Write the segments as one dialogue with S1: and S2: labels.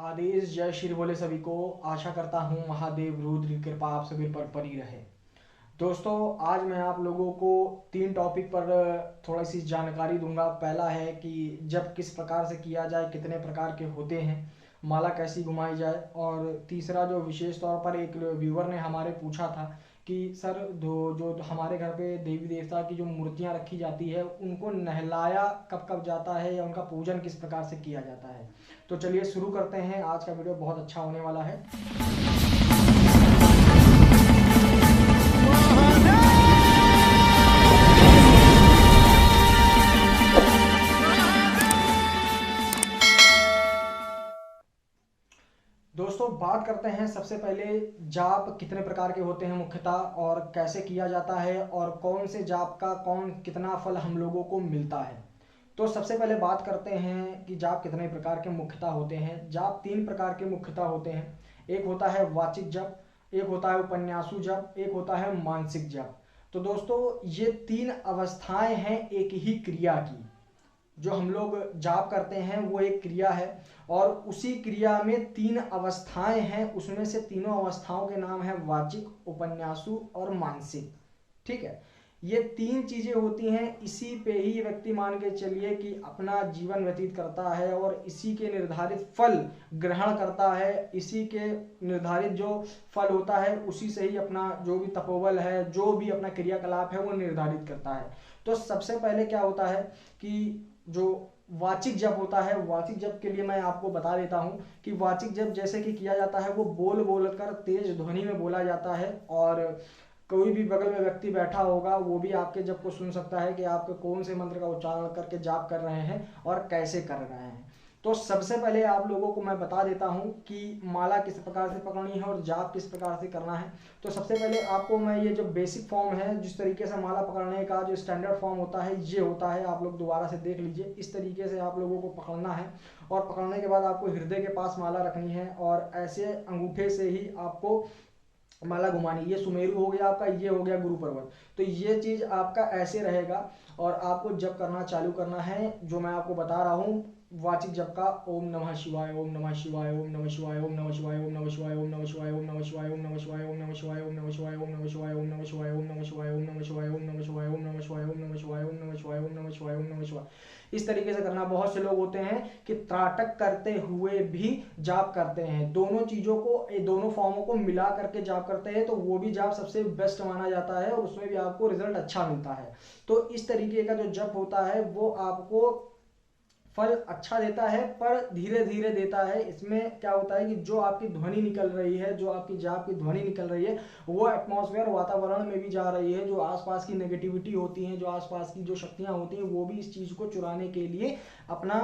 S1: आदेश जय श्री बोले सभी को। आशा करता हूँ महादेव रुद्र की कृपा आप सभी पर बनी रहे। दोस्तों, आज मैं आप लोगों को 3 टॉपिक पर थोड़ी सी जानकारी दूंगा। पहला है कि जप किस प्रकार से किया जाए, कितने प्रकार के होते हैं, माला कैसी घुमाई जाए। और तीसरा जो विशेष तौर पर एक व्यूवर ने हमारे पूछा था कि सर जो हमारे घर पे देवी देवता की जो मूर्तियां रखी जाती है उनको नहलाया कब कब जाता है या उनका पूजन किस प्रकार से किया जाता है। तो चलिए शुरू करते हैं। आज का वीडियो बहुत अच्छा होने वाला है। दोस्तों, बात करते हैं सबसे पहले जाप कितने प्रकार के होते हैं मुख्यतः, और कैसे किया जाता है, और कौन से जाप का कौन कितना फल हम लोगों को मिलता है। तो सबसे पहले बात करते हैं कि जाप कितने प्रकार के मुख्यतः होते हैं। जाप 3 प्रकार के मुख्यतः होते हैं। एक होता है वाचिक जप, एक होता है उपन्यासु जप, एक होता है मानसिक जप। तो दोस्तों, ये 3 अवस्थाएं हैं एक ही क्रिया की। जो हम लोग जाप करते हैं वो एक क्रिया है, और उसी क्रिया में 3 अवस्थाएं हैं। उसमें से तीनों अवस्थाओं के नाम है वाचिक, उपन्यासु और मानसिक। ठीक है, ये 3 चीजें होती हैं। इसी पे ही व्यक्ति मान के चलिए कि अपना जीवन व्यतीत करता है और इसी के निर्धारित फल ग्रहण करता है। इसी के निर्धारित जो फल होता है उसी से ही अपना जो भी तपोबल है, जो भी अपना क्रियाकलाप है वो निर्धारित करता है। तो सबसे पहले क्या होता है कि जो वाचिक जप होता है, वाचिक जप के लिए मैं आपको बता देता हूं कि वाचिक जप जैसे कि किया जाता है वो बोल बोल कर तेज ध्वनि में बोला जाता है, और कोई भी बगल में व्यक्ति बैठा होगा वो भी आपके जप को सुन सकता है कि आप कौन से मंत्र का उच्चारण करके जाप कर रहे हैं और कैसे कर रहे हैं। तो सबसे पहले आप लोगों को मैं बता देता हूं कि माला किस प्रकार से पकड़नी है और जाप किस प्रकार से करना है। तो सबसे पहले आपको मैं ये जो बेसिक फॉर्म है, जिस तरीके से माला पकड़ने का जो स्टैंडर्ड फॉर्म होता है ये होता है। आप लोग दोबारा से देख लीजिए। इस तरीके से आप लोगों को पकड़ना है, और पकड़ने के बाद आपको हृदय के पास माला रखनी है, और ऐसे अंगूठे से ही आपको माला घुमानी। ये सुमेरु हो गया आपका, ये हो गया गुरु पर्वत। तो ये चीज आपका ऐसे रहेगा, और आपको जप करना चालू करना है जो मैं आपको बता रहा हूँ वाचिक जप का। ओम नमः शिवाय, ओम नमः शिवाय, ओम नमः शिवाय, ओम नमः शिवाय, ओम नमः शिवाय, ओम नमः शिवाय, ओम नमः शिवाय, ओम नमः शिवाय, ओम नमः शिवाय, ओम नमः शिवाय, ओम नमः शिवाय, ओम नमः शिवाय, ओम नमः शिवाय, ओम नमः शिवाय, ओम नमः शिवाय, ओम नमः शिवाय, ओम नमः शिवाय, ओम नमः शिवाय, ओम नमः शिवाय, ओम नमः शिवाय। इस तरीके से करना। बहुत से लोग होते हैं कि त्राटक करते हुए भी जाप करते हैं। दोनों चीजों को, दोनों फॉर्मों को मिला करके जाप करते हैं, तो वो भी जाप सबसे बेस्ट माना जाता है और उसमें भी आपको रिजल्ट अच्छा मिलता है। तो इस तरीके का जो जप होता है वो आपको फल अच्छा देता है, पर धीरे धीरे देता है। इसमें क्या होता है कि जो आपकी ध्वनि निकल रही है, जो आपकी जाप की ध्वनि निकल रही है, वो एटमॉस्फेयर वातावरण में भी जा रही है। जो आसपास की नेगेटिविटी होती है, जो आसपास की जो शक्तियां होती हैं, वो भी इस चीज को चुराने के लिए अपना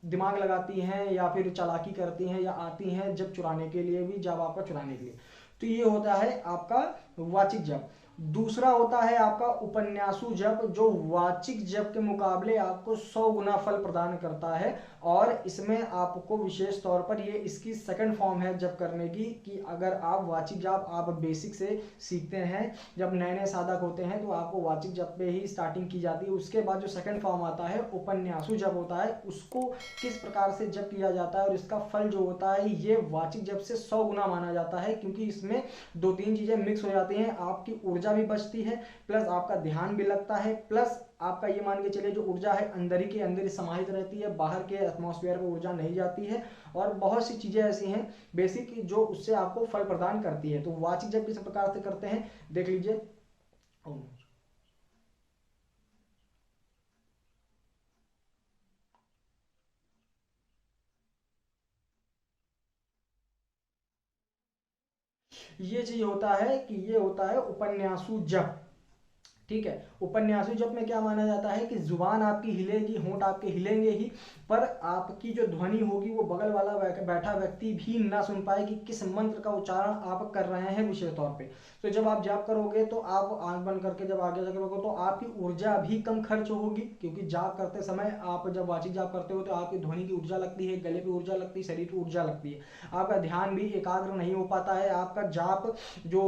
S1: दिमाग लगाती हैं या फिर चालाकी करती हैं या आती हैं जब चुराने के लिए भी, जब आपका चुराने के लिए। तो ये होता है आपका वाचिक जप। दूसरा होता है आपका उपन्यासु जप, जो वाचिक जप के मुकाबले आपको 100 गुना फल प्रदान करता है। और इसमें आपको विशेष तौर पर ये इसकी सेकंड फॉर्म है जप करने की, कि अगर आप वाचिक जप आप बेसिक से सीखते हैं, जब नए नए साधक होते हैं तो आपको वाचिक जप पे ही स्टार्टिंग की जाती है। उसके बाद जो सेकंड फॉर्म आता है उपन्यासु जप होता है, उसको किस प्रकार से जप किया जाता है और इसका फल जो होता है ये वाचिक जप से 100 गुना माना जाता है, क्योंकि इसमें 2-3 चीजें मिक्स हो जाती हैं। आपकी ऊर्जा भी बचती है, प्लस आपका ध्यान भी लगता है, प्लस आपका ये मान के चलिए जो ऊर्जा है अंदर ही के अंदर ही समाहित रहती है, बाहर के एटमॉस्फेयर में ऊर्जा नहीं जाती है। और बहुत सी चीजें ऐसी हैं बेसिक जो उससे आपको फल प्रदान करती है। तो वाचिक जप किस प्रकार से करते हैं देख लीजिए। ये चीज होता है कि ये होता है उपन्यासु जप। ठीक है, उपन्यासु जप में क्या माना जाता है कि जुबान आपकी हिलेगी, होंठ आपके हिलेंगे ही, पर आपकी जो ध्वनि होगी वो बगल वाला बैठा व्यक्ति भी ना सुन पाए कि किस मंत्र का उच्चारण आप कर रहे हैं विशेष तौर पे। तो जब आप जाप करोगे तो आप आंख बंद करके जब आगे करोगे तो आपकी ऊर्जा भी कम खर्च होगी, क्योंकि जाप करते समय आप जब वाचिक जाप करते हो तो आपकी ध्वनि की ऊर्जा लगती है, गले पे ऊर्जा लगती है, शरीर की ऊर्जा लगती है। आपका ध्यान भी एकाग्र नहीं हो पाता है। आपका जाप जो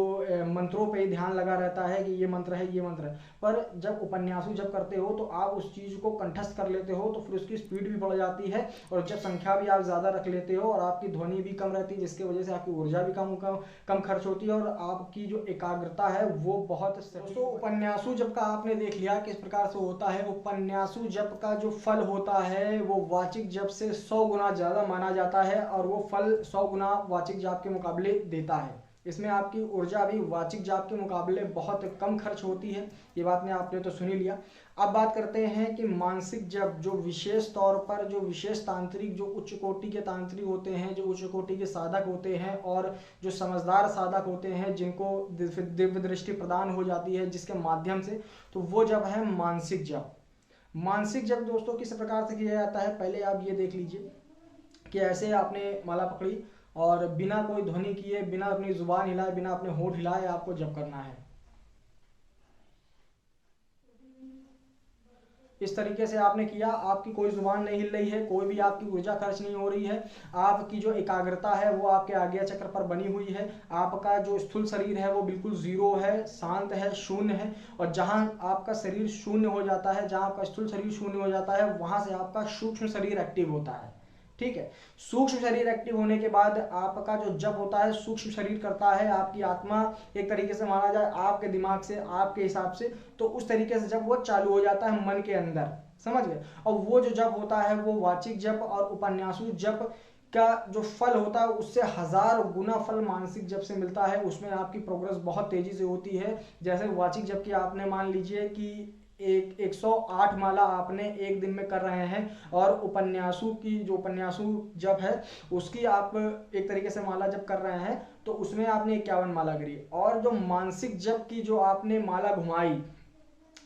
S1: मंत्रों पे ध्यान लगा रहता है कि ये मंत्र है, ये मंत्र है, है। पर जब उपन्यासु जप करते हो तो आप उस चीज़ को कंठस्थ कर लेते हो, तो फिर उसकी स्पीड भी बढ़ जाती है और जब संख्या भी आप ज़्यादा रख लेते हो और आपकी ध्वनि भी कम रहती है, जिसकी वजह से आपकी ऊर्जा भी कम कम कम खर्च होती है और आपकी जो एकाग्रता है वो बहुत। दोस्तों, उपन्यासु जप का आपने देख लिया किस प्रकार से होता है। उपन्यासु जप का जो फल होता है वो वाचिक जप से 100 गुना ज़्यादा माना जाता है और वो फल 100 गुना वाचिक जाप के मुकाबले देता है। इसमें आपकी ऊर्जा भी वाचिक जाप के मुकाबले बहुत कम खर्च होती है, ये बात ने आपने तो सुनी लिया। अब बात करते हैं कि मानसिक जप, जो विशेष तौर पर जो विशेष तांत्रिक, जो उच्च कोटि के तांत्रिक होते हैं, जो उच्च कोटि के साधक होते हैं और जो समझदार साधक होते हैं, जिनको दिव्य दृष्टि प्रदान हो जाती है जिसके माध्यम से, तो वो जप है मानसिक जप। मानसिक जप दोस्तों किस प्रकार से किया जाता है, पहले आप ये देख लीजिए कि ऐसे आपने माला पकड़ी और बिना कोई ध्वनि किए, बिना अपनी जुबान हिलाए, बिना अपने होंठ हिलाए आपको जप करना है। इस तरीके से आपने किया, आपकी कोई जुबान नहीं हिल रही है, कोई भी आपकी ऊर्जा खर्च नहीं हो रही है, आपकी जो एकाग्रता है वो आपके आज्ञा चक्र पर बनी हुई है, आपका जो स्थूल शरीर है वो बिल्कुल जीरो है, शांत है, शून्य है। और जहां आपका शरीर शून्य हो जाता है, जहां आपका स्थूल शरीर शून्य हो जाता है, वहां से आपका सूक्ष्म शरीर एक्टिव होता है। ठीक है, सूक्ष्म शरीर एक्टिव होने के बाद आपका जो जप होता है सूक्ष्म शरीर करता है, आपकी आत्मा एक तरीके से माना जाए आपके दिमाग से, आपके हिसाब से, तो उस तरीके से जब वो चालू हो जाता है मन के अंदर, समझ गए। और वो जो जप होता है वो वाचिक जप और उपन्यासु जप का जो फल होता है उससे 1000 गुना फल मानसिक जप से मिलता है। उसमें आपकी प्रोग्रेस बहुत तेजी से होती है। जैसे वाचिक जप की आपने मान लीजिए कि 108 माला आपने एक दिन में कर रहे हैं और उपन्यासु की जो उपन्यासु जप है उसकी आप एक तरीके से माला जप कर रहे हैं तो उसमें आपने 51 माला करी। और जो मानसिक जप की जो आपने माला घुमाई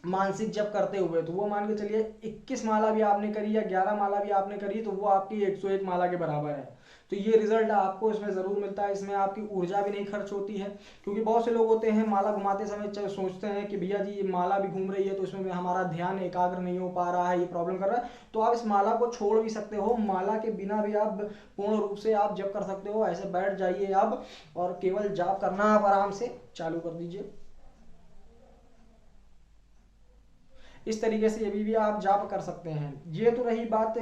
S1: मानसिक जप करते हुए, तो वो मान के चलिए 21 माला भी आपने करी या 11 माला भी आपने करी तो वो आपकी 101 माला के बराबर है। तो ये रिजल्ट आपको इसमें जरूर मिलता है। इसमें आपकी ऊर्जा भी नहीं खर्च होती है, क्योंकि बहुत से लोग होते हैं माला घुमाते समय सोचते हैं कि भैया जी ये माला भी घूम रही है तो इसमें हमारा ध्यान एकाग्र नहीं हो पा रहा है, ये प्रॉब्लम कर रहा है। तो आप इस माला को छोड़ भी सकते हो, माला के बिना भी आप पूर्ण रूप से आप जप कर सकते हो। ऐसे बैठ जाइए आप और केवल जाप करना आप आराम से चालू कर दीजिए। इस तरीके से अभी भी आप जाप कर सकते हैं। ये तो रही बात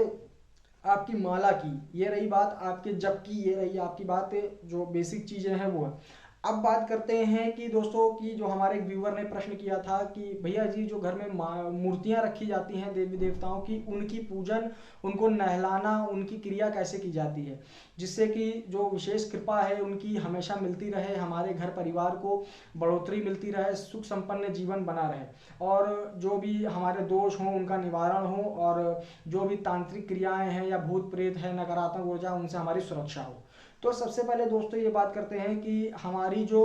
S1: आपकी माला की, ये रही बात आपके जप की, ये रही आपकी बात जो बेसिक चीजें हैं वो है। अब बात करते हैं कि दोस्तों की जो हमारे एक व्यूअर ने प्रश्न किया था कि भैया जी जो घर में मूर्तियां रखी जाती हैं देवी देवताओं की, उनकी पूजन, उनको नहलाना, उनकी क्रिया कैसे की जाती है जिससे कि जो विशेष कृपा है उनकी हमेशा मिलती रहे, हमारे घर परिवार को बढ़ोतरी मिलती रहे, सुख संपन्न जीवन बना रहे और जो भी हमारे दोष हों उनका निवारण हो और जो भी तांत्रिक क्रियाएं हैं या भूत प्रेत है, नकारात्मक ऊर्जा, उनसे हमारी सुरक्षा हो। तो सबसे पहले दोस्तों ये बात करते हैं कि हमारी जो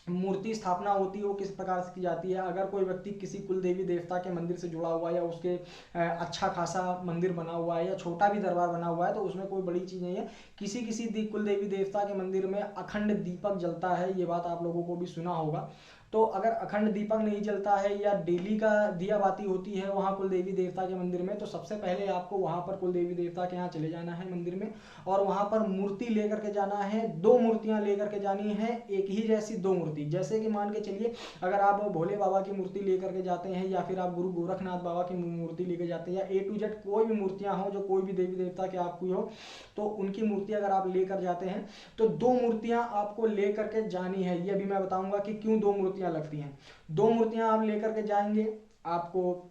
S1: मूर्ति स्थापना होती है वो किस प्रकार से की जाती है। अगर कोई व्यक्ति किसी कुल देवी देवता के मंदिर से जुड़ा हुआ है या उसके अच्छा खासा मंदिर बना हुआ है या छोटा भी दरबार बना हुआ है तो उसमें कोई बड़ी चीज़ नहीं है। किसी किसी कुल देवी देवता के मंदिर में अखंड दीपक जलता है, ये बात आप लोगों को भी सुना होगा। तो अगर अखंड दीपक नहीं जलता है या डेली का दिया बाती होती है वहाँ कुल देवी देवता के मंदिर में, तो सबसे पहले आपको वहाँ पर कुल देवी देवता के यहाँ चले जाना है मंदिर में और वहाँ पर मूर्ति लेकर के जाना है। 2 मूर्तियाँ लेकर के जानी है, एक ही जैसी 2 मूर्ति। जैसे कि मान के चलिए अगर आप भोले बाबा की मूर्ति लेकर के जाते हैं या फिर आप गुरु गोरखनाथ बाबा की मूर्ति लेकर जाते हैं या A to Z कोई भी मूर्तियाँ हो जो कोई भी देवी देवता के आपकी हो, तो उनकी मूर्ति अगर आप लेकर जाते हैं तो 2 मूर्तियाँ आपको लेकर के जानी है। ये भी मैं बताऊंगा कि क्यों 2 मूर्तियाँ लगती हैं। 2 मूर्तियां आप लेकर के जाएंगे, आपको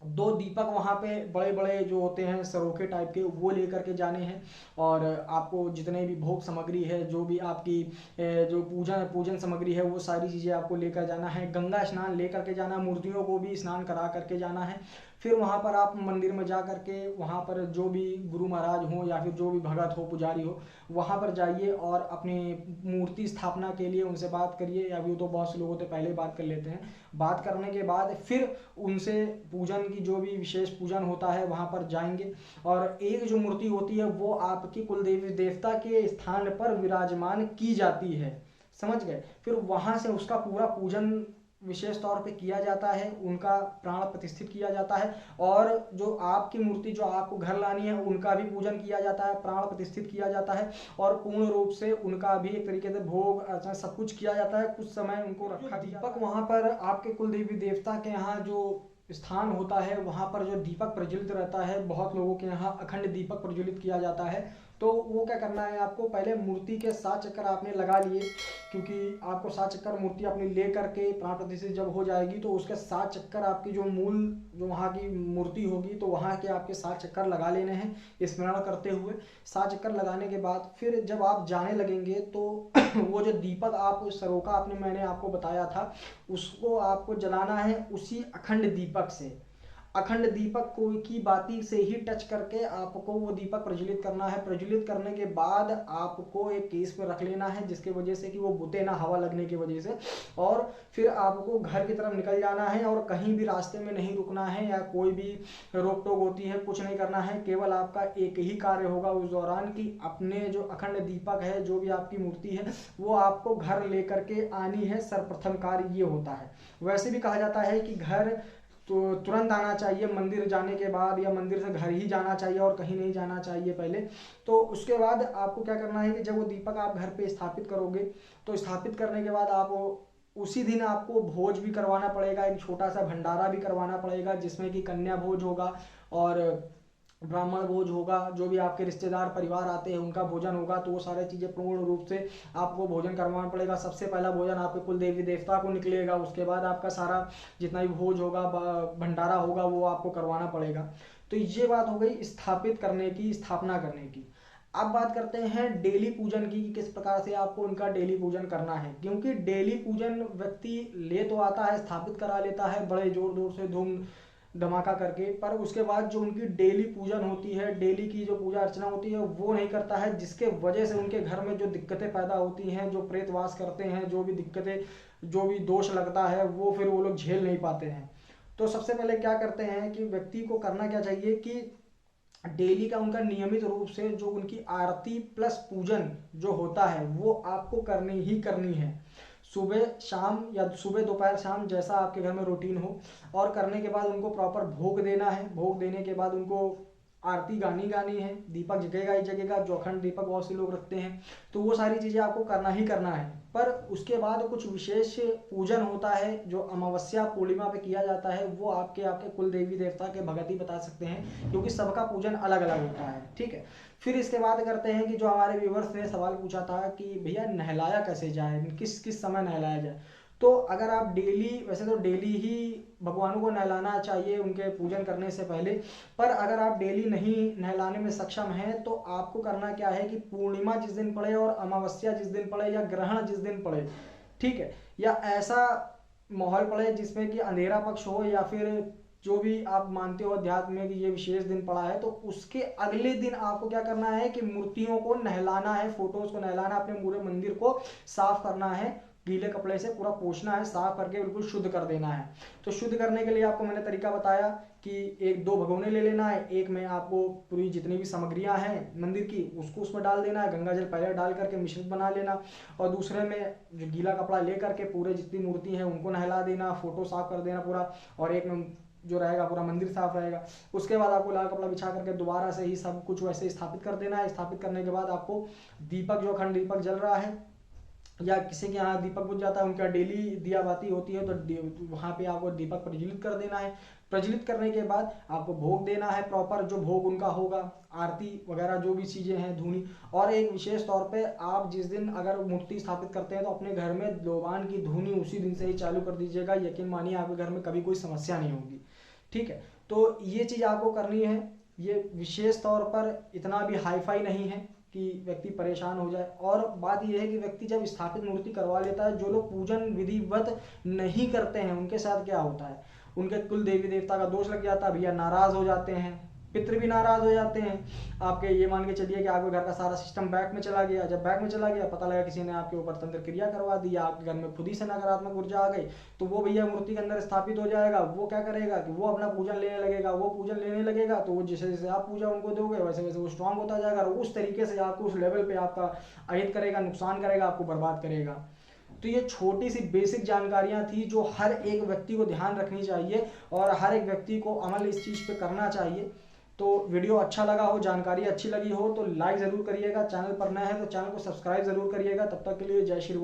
S1: 2 दीपक वहाँ पे बड़े बड़े जो होते हैं सरोखे टाइप के वो लेकर के जाने हैं और आपको जितने भी भोग सामग्री है, जो भी आपकी जो पूजन सामग्री है वो सारी चीज़ें आपको लेकर जाना है। गंगा स्नान लेकर के जाना, मूर्तियों को भी स्नान करा करके जाना है। फिर वहाँ पर आप मंदिर में जा करके वहाँ पर जो भी गुरु महाराज हो या फिर जो भी भगत हो, पुजारी हो, वहाँ पर जाइए और अपनी मूर्ति स्थापना के लिए उनसे बात करिए। या भी तो बहुत से लोग होते पहले बात कर लेते हैं, बात करने के बाद फिर उनसे पूजन की जो भी विशेष पूजन होता है वहाँ पर जाएंगे और एक जो मूर्ति होती है वो आपकी कुलदेवी देवता के स्थान पर विराजमान की जाती है, समझ गए। फिर वहाँ से उसका पूरा पूजन विशेष तौर पे किया जाता है, उनका प्राण प्रतिष्ठित किया जाता है। और जो आपकी मूर्ति जो आपको घर लानी है उनका भी पूजन किया जाता है, प्राण प्रतिष्ठित किया जाता है और पूर्ण रूप से उनका भी एक तरीके से भोग अर्चना सब कुछ किया जाता है। कुछ समय उनको रखा दीपक वहाँ पर आपके कुल देवी देवता के यहाँ जो स्थान होता है वहाँ पर जो दीपक प्रज्वलित रहता है, बहुत लोगों के यहाँ अखंड दीपक प्रज्वलित किया जाता है। तो वो क्या करना है, आपको पहले मूर्ति के 7 चक्कर आपने लगा लिए, क्योंकि आपको 7 चक्कर मूर्ति अपनी ले करके प्राण प्रतिष्ठित जब हो जाएगी तो उसके 7 चक्कर आपकी जो मूल जो वहाँ की मूर्ति होगी तो वहाँ के आपके 7 चक्कर लगा लेने हैं स्मरण करते हुए। 7 चक्कर लगाने के बाद फिर जब आप जाने लगेंगे तो वो जो दीपक आप सरोका आपने मैंने आपको बताया था उसको आपको जलाना है उसी अखंड दीपक से। अखंड दीपक को की बाती से ही टच करके आपको वो दीपक प्रज्वलित करना है। प्रज्वलित करने के बाद आपको एक केस में रख लेना है जिसके वजह से कि वो बुते ना हवा लगने की वजह से। और फिर आपको घर की तरफ निकल जाना है और कहीं भी रास्ते में नहीं रुकना है या कोई भी रोक टोक होती है कुछ नहीं करना है। केवल आपका एक ही कार्य होगा उस दौरान कि अपने जो अखंड दीपक है जो भी आपकी मूर्ति है वो आपको घर लेकर के आनी है। सर्वप्रथम कार्य ये होता है। वैसे भी कहा जाता है कि घर तो तुरंत आना चाहिए मंदिर जाने के बाद, या मंदिर से घर ही जाना चाहिए और कहीं नहीं जाना चाहिए पहले। तो उसके बाद आपको क्या करना है कि जब वो दीपक आप घर पे स्थापित करोगे तो स्थापित करने के बाद आप उसी दिन आपको भोज भी करवाना पड़ेगा, एक छोटा सा भंडारा भी करवाना पड़ेगा जिसमें कि कन्या भोज होगा और ब्राह्मण भोज होगा। जो भी आपके रिश्तेदार परिवार आते हैं उनका भोजन होगा। तो वो सारी चीज़ें पूर्ण रूप से आपको भोजन करवाना पड़ेगा। सबसे पहला भोजन आपके कुल देवी देवता को निकलेगा, उसके बाद आपका सारा जितना भी भोज होगा भंडारा होगा वो आपको करवाना पड़ेगा। तो ये बात हो गई स्थापित करने की, स्थापना करने की। अब बात करते हैं डेली पूजन की कि किस प्रकार से आपको उनका डेली पूजन करना है। क्योंकि डेली पूजन व्यक्ति ले तो आता है, स्थापित करा लेता है बड़े जोर जोर से धूम धमाका करके, पर उसके बाद जो उनकी डेली पूजन होती है, डेली की जो पूजा अर्चना होती है वो नहीं करता है, जिसके वजह से उनके घर में जो दिक्कतें पैदा होती हैं, जो प्रेत वास करते हैं, जो भी दिक्कतें जो भी दोष लगता है वो फिर वो लोग झेल नहीं पाते हैं। तो सबसे पहले क्या करते हैं कि व्यक्ति को करना क्या चाहिए कि डेली का उनका नियमित रूप से जो उनकी आरती प्लस पूजन जो होता है वो आपको करनी ही करनी है। सुबह शाम या सुबह दोपहर शाम जैसा आपके घर में रूटीन हो। और करने के बाद उनको प्रॉपर भोग देना है। भोग देने के बाद उनको आरती गानी है, दीपक जगेगा ही जगेगा, जो अखंड दीपक बहुत से लोग रखते हैं। तो वो सारी चीज़ें आपको करना ही करना है। पर उसके बाद कुछ विशेष पूजन होता है जो अमावस्या पूर्णिमा पे किया जाता है, वो आपके आपके कुल देवी देवता के भगत ही बता सकते हैं, क्योंकि सबका पूजन अलग अलग होता है। ठीक है। फिर इसके बाद करते हैं कि जो हमारे व्यूवर्स ने सवाल पूछा था कि भैया नहलाया कैसे जाए, किस किस समय नहलाया जाए। तो अगर आप डेली, वैसे तो डेली ही भगवानों को नहलाना चाहिए उनके पूजन करने से पहले, पर अगर आप डेली नहीं नहलाने में सक्षम हैं तो आपको करना क्या है कि पूर्णिमा जिस दिन पड़े और अमावस्या जिस दिन पड़े या ग्रहण जिस दिन पड़े, ठीक है, या ऐसा माहौल पड़े जिसमें कि अंधेरा पक्ष हो या फिर जो भी आप मानते हो अध्यात्म में कि ये विशेष दिन पड़ा है, तो उसके अगले दिन आपको क्या करना है कि मूर्तियों को नहलाना है, फोटोज को नहलाना, अपने पूरे मंदिर को साफ करना है, गीले कपड़े से पूरा पोंछना है, साफ करके बिल्कुल शुद्ध कर देना है। तो शुद्ध करने के लिए आपको मैंने तरीका बताया कि एक दो भगोने ले लेना है, एक में आपको पूरी जितनी भी सामग्रियां हैं मंदिर की उसको उसमें डाल देना है, गंगा जल पहले डाल करके मिश्रित बना लेना, और दूसरे में जो गीला कपड़ा ले करके पूरे जितनी मूर्ति है उनको नहला देना, फोटो साफ कर देना पूरा, और एक में जो रहेगा पूरा मंदिर साफ रहेगा। उसके बाद आपको लाल कपड़ा बिछा करके दोबारा से ही सब कुछ वैसे स्थापित कर देना है। स्थापित करने के बाद आपको दीपक, जो अखंड दीपक जल रहा है या किसी के यहाँ दीपक बुझ जाता है, उनका डेली दिया बाती होती है, तो वहाँ पे आपको दीपक प्रज्वलित कर देना है। प्रज्वलित करने के बाद आपको भोग देना है, प्रॉपर जो भोग उनका होगा, आरती वगैरह जो भी चीज़ें हैं, धूनी। और एक विशेष तौर पे आप जिस दिन अगर मूर्ति स्थापित करते हैं तो अपने घर में लोबान की धुनी उसी दिन से ही चालू कर दीजिएगा। यकीन मानिए आपके घर में कभी कोई समस्या नहीं होगी। ठीक है। तो ये चीज़ आपको करनी है। ये विशेष तौर पर इतना भी हाई फाई नहीं है कि व्यक्ति परेशान हो जाए। और बात यह है कि व्यक्ति जब स्थापित मूर्ति करवा लेता है, जो लोग पूजन विधिवत नहीं करते हैं उनके साथ क्या होता है, उनके कुल देवी देवता का दोष लग जाता है, भैया नाराज हो जाते हैं, पितृ भी नाराज हो जाते हैं आपके। ये मान के चलिए कि आपके घर का सारा सिस्टम बैक में चला गया। जब बैक में चला गया, पता लगा किसी ने आपके ऊपर तंत्र क्रिया करवा दी, आपके घर में खुद ही से नकारात्मक ऊर्जा आ गई, तो वो भैया मूर्ति के अंदर स्थापित हो जाएगा। वो क्या करेगा कि वो अपना पूजन लेने लगेगा। वो पूजन लेने लगेगा तो वो जैसे जैसे आप पूजा उनको दोगे वैसे वैसे वो स्ट्रांग होता जाएगा, और उस तरीके से आपको उस लेवल पे आपका अहित करेगा, नुकसान करेगा, आपको बर्बाद करेगा। तो ये छोटी सी बेसिक जानकारियां थी जो हर एक व्यक्ति को ध्यान रखनी चाहिए और हर एक व्यक्ति को अमल इस चीज़ पे करना चाहिए। तो वीडियो अच्छा लगा हो, जानकारी अच्छी लगी हो तो लाइक ज़रूर करिएगा, चैनल पर नया है तो चैनल को सब्सक्राइब ज़रूर करिएगा। तब तक के लिए जय श्री